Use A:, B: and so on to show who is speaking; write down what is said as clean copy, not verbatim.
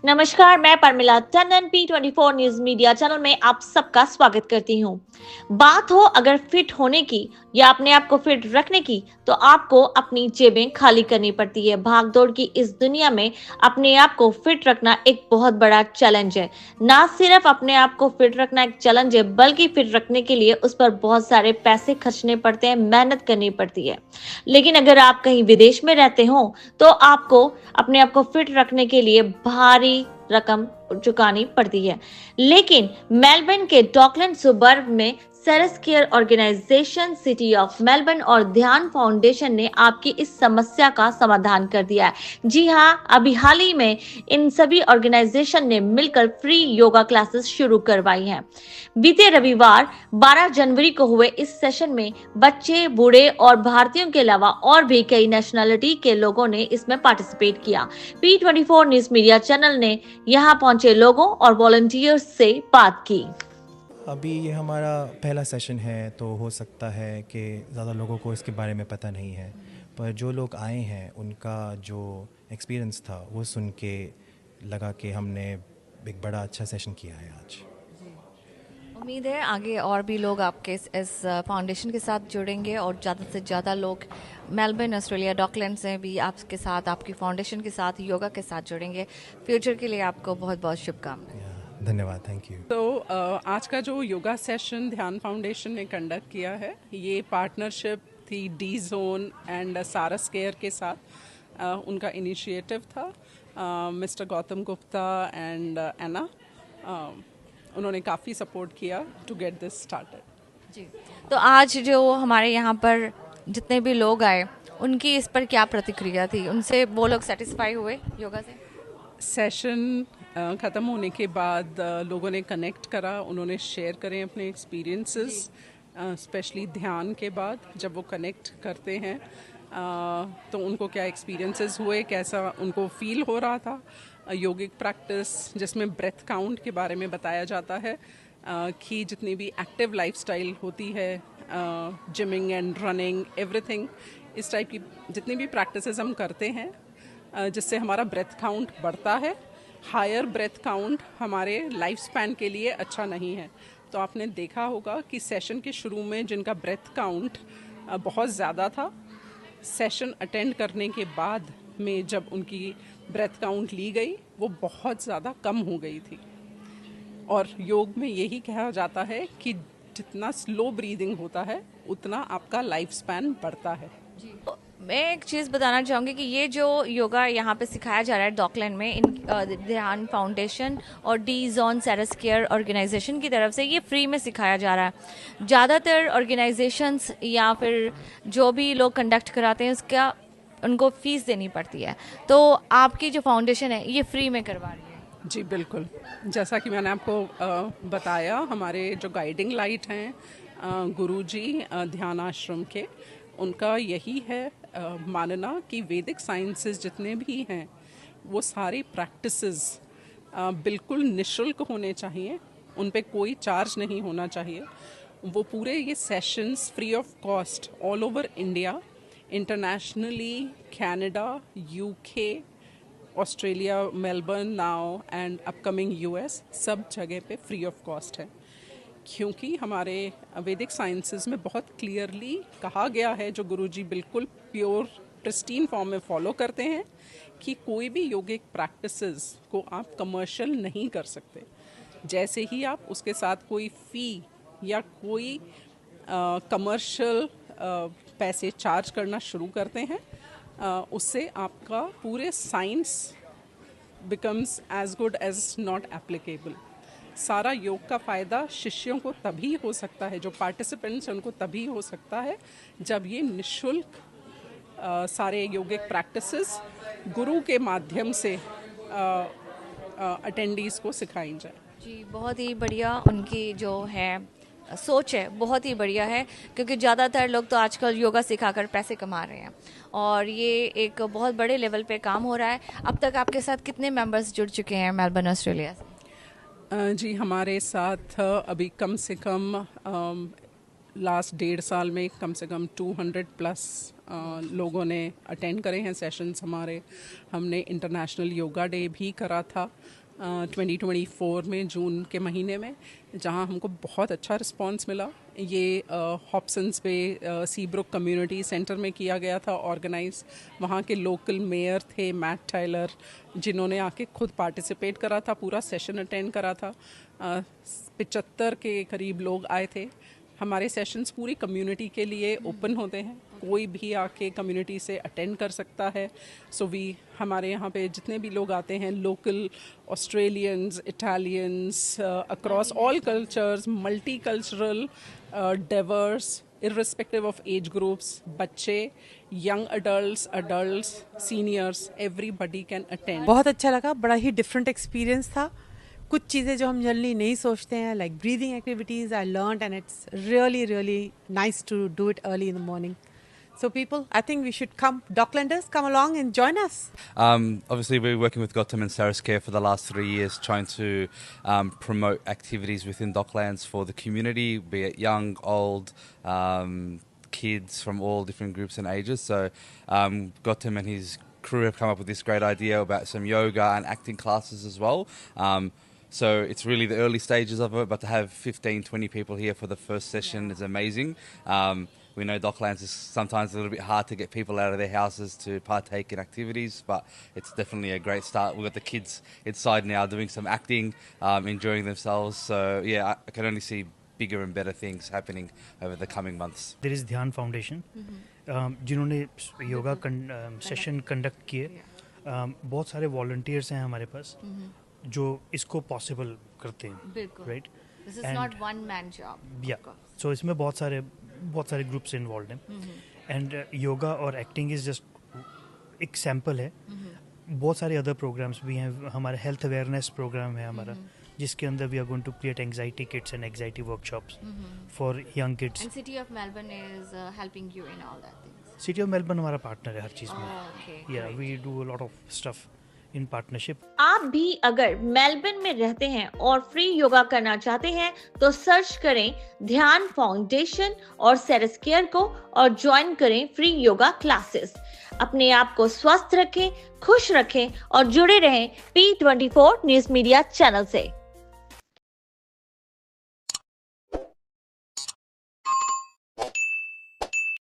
A: नमस्कार, मैं Parmila Tandon P24 news media channel में आप सबका स्वागत करती हूँ। बात हो अगर फिट होने की या अपने आप को फिट रखने की, तो आपको अपनी जेबें खाली करनी पड़ती है। भागदौड़ की इस दुनिया में अपने आप को फिट रखना एक बहुत बड़ा चैलेंज है। ना सिर्फ अपने आप को फिट रखना एक चैलेंज है, बल्कि फिट रखने के लिए उस पर बहुत सारे पैसे खर्चने पड़ते हैं, मेहनत करनी पड़ती है। लेकिन अगर आप कहीं विदेश में रहते हो, तो आपको अपने आप को फिट रखने के लिए भारी रकम चुकानी पड़ती है। लेकिन मेलबर्न के डॉकलैंड सुबर्ब में Ceres care organisation, City of Melbourne और ध्यान फाउंडेशन ने आपकी इस समस्या का समाधान कर दिया है। जी हाँ, अभी हाल ही में इन सभी ऑर्गेनाइजेशन ने मिलकर फ्री योगा क्लासेस शुरू करवाई हैं। बीते रविवार 12 जनवरी को हुए इस सेशन में बच्चे, बूढ़े और भारतीयों के अलावा और भी कई नेशनलिटी के लोगों ने इसमें पार्टिसिपेट किया। P24 न्यूज मीडिया चैनल ने यहाँ पहुंचे लोगों और वॉलंटियर्स से बात की।
B: अभी ये हमारा पहला सेशन है, तो हो सकता है कि ज़्यादा लोगों को इसके बारे में पता नहीं है, पर जो लोग आए हैं उनका जो एक्सपीरियंस था वो सुन के लगा कि हमने एक बड़ा अच्छा सेशन किया है आज।
C: उम्मीद है आगे और भी लोग आपके इस फाउंडेशन के साथ जुड़ेंगे और ज़्यादा से ज़्यादा लोग मेलबर्न, ऑस्ट्रेलिया, डॉकलैंड से भी आपके साथ, आपकी फाउंडेशन के साथ, योगा के साथ जुड़ेंगे। फ्यूचर के लिए आपको बहुत बहुत शुभकामनाएं।
B: धन्यवाद, थैंक यू।
D: तो आज का जो योगा सेशन ध्यान फाउंडेशन ने कंडक्ट किया है, ये पार्टनरशिप थी डी जोन एंड सारस केयर के साथ। उनका इनिशिएटिव था। मिस्टर गौतम गुप्ता एंड एना, उन्होंने काफ़ी सपोर्ट किया टू गेट दिस स्टार्टेड।
C: जी, तो आज जो हमारे यहाँ पर जितने भी लोग आए, उनकी इस पर क्या प्रतिक्रिया थी? उनसे वो लोग सेटिस्फाई हुए योगा से?
D: सेशन ख़त्म होने के बाद लोगों ने कनेक्ट करा, उन्होंने शेयर करें अपने एक्सपीरियंसेस, स्पेशली ध्यान के बाद जब वो कनेक्ट करते हैं तो उनको क्या एक्सपीरियंसेस हुए, कैसा उनको फील हो रहा था। योगिक प्रैक्टिस जिसमें ब्रेथ काउंट के बारे में बताया जाता है कि जितनी भी एक्टिव लाइफस्टाइल होती है, जिमिंग एंड रनिंग, एवरीथिंग, इस टाइप की जितनी भी प्रैक्टिसेस हम करते हैं जिससे हमारा ब्रेथ काउंट बढ़ता है। हायर ब्रेथ काउंट हमारे लाइफ स्पैन के लिए अच्छा नहीं है। तो आपने देखा होगा कि सेशन के शुरू में जिनका ब्रेथ काउंट बहुत ज़्यादा था, सेशन अटेंड करने के बाद में जब उनकी ब्रेथ काउंट ली गई, वो बहुत ज़्यादा कम हो गई थी। और योग में यही कहा जाता है कि जितना स्लो ब्रीदिंग होता है उतना आपका लाइफ स्पैन बढ़ता है।
C: मैं एक चीज़ बताना चाहूँगी कि ये जो योगा यहाँ पे सिखाया जा रहा है डॉकलैंड में, इन ध्यान फाउंडेशन और D zone Ceres care organisation की तरफ से ये फ्री में सिखाया जा रहा है। ज़्यादातर ऑर्गेनाइजेशंस या फिर जो भी लोग कंडक्ट कराते हैं उसका उनको फ़ीस देनी पड़ती है, तो आपकी जो फाउंडेशन है ये फ्री में करवा रही है।
D: जी बिल्कुल, जैसा कि मैंने आपको बताया, हमारे जो गाइडिंग लाइट हैं गुरुजी ध्यान आश्रम के, उनका यही है मानना कि वैदिक साइंसेस जितने भी हैं वो सारी प्रैक्टिसेस बिल्कुल निशुल्क होने चाहिए, उन पे कोई चार्ज नहीं होना चाहिए। वो पूरे ये sessions free of cost all over India, internationally, Canada, UK, Australia, Melbourne now and upcoming US, सब जगह पे फ्री ऑफ कॉस्ट है। क्योंकि हमारे वैदिक साइंसेस में बहुत क्लियरली कहा गया है, जो गुरुजी बिल्कुल प्योर प्रिस्टीन फॉर्म में फॉलो करते हैं, कि कोई भी योगिक प्रैक्टिसेस को आप कमर्शियल नहीं कर सकते। जैसे ही आप उसके साथ कोई फ़ी या कोई कमर्शियल पैसे चार्ज करना शुरू करते हैं, उससे आपका पूरे science becomes as good as not applicable. सारा योग का फ़ायदा शिष्यों को तभी हो सकता है, जो पार्टिसिपेंट्स हैं उनको तभी हो सकता है, जब ये निशुल्क सारे योगिक प्रैक्टिसेस गुरु के माध्यम से अटेंडीज़ को सिखाई जाए।
C: जी, बहुत ही बढ़िया उनकी जो है सोच है, बहुत ही बढ़िया है, क्योंकि ज़्यादातर लोग तो आजकल योगा सिखाकर पैसे कमा रहे हैं और ये एक बहुत बड़े लेवल पे काम हो रहा है। अब तक आपके साथ कितने मेंबर्स जुड़ चुके हैं मेलबर्न, ऑस्ट्रेलिया से?
D: जी, हमारे साथ अभी कम से कम लास्ट 1.5 साल में कम से कम 200 प्लस लोगों ने अटेंड करे हैं सेशंस हमारे। हमने इंटरनेशनल योगा डे भी करा था 2024 में जून के महीने में, जहां हमको बहुत अच्छा रिस्पांस मिला। ये हॉब्सन्स पे सीब्रुक कम्युनिटी सेंटर में किया गया था ऑर्गेनाइज। वहाँ के लोकल मेयर थे मैट टायलर, जिन्होंने आके खुद पार्टिसिपेट करा था, पूरा सेशन अटेंड करा था। 75 के करीब लोग आए थे। हमारे सेशंस पूरी कम्युनिटी के लिए ओपन होते हैं, कोई भी आके कम्युनिटी से अटेंड कर सकता है। हमारे यहाँ पे जितने भी लोग आते हैं, local Australians, Italians, across all cultures, multi cultural, diverse, irrespective of age groups, बच्चे, young adults, seniors, everybody can attend.
E: बहुत अच्छा लगा, बड़ा ही डिफरेंट एक्सपीरियंस था। कुछ चीज़ें जो हम जनरली नहीं सोचते हैं, like breathing activities I learned and it's really nice to do it early in the morning. So people, I think we should come, Docklanders, come along and join us.
F: Obviously, we're working with Gotham and Sarascare for the last 3 years, trying to promote activities within Docklands for the community, be it young, old, kids from all different groups and ages. So Gotham and his crew have come up with this great idea about some yoga and acting classes as well. So it's really the early stages of it, but to have 15-20 people here for the first session is amazing. We know Docklands is sometimes a little bit hard to get people out of their houses to partake in activities, but it's definitely a great start. We've got the kids inside now doing some acting, enjoying themselves. So yeah, I can only see bigger and better things happening over the coming months.
G: There is Dhyan Foundation, जिन्होंने yoga session conduct किए। बहुत सारे volunteers हैं हमारे पास जो इसको possible करते हैं, right?
C: This is not one man job.
G: Yeah. So इसमें बहुत सारे ग्रुप्स इन्वॉल्व हैं, एंड योगा और एक्टिंग इज जस्ट एक सैम्पल है। बहुत सारे अदर प्रोग्राम्स भी हैं। हमारा हेल्थ अवेयरनेस प्रोग्राम है हमारा, जिसके अंदर we are going to create anxiety kits and anxiety workshops for young kids.
C: And City of Melbourne is helping you in all that things.
G: City of Melbourne हमारा partner है हर चीज़ में।
C: Okay.
G: Yeah we do a lot of stuff in partnership.
A: आप भी अगर Melbourne में रहते हैं और फ्री योगा करना चाहते हैं तो सर्च करें ध्यान फाउंडेशन और सेरेस्केयर को और ज्वाइन करें फ्री योगा क्लासेस। अपने आप को स्वस्थ रखें, खुश रखें और जुड़े रहें P24 न्यूज़ मीडिया चैनल से।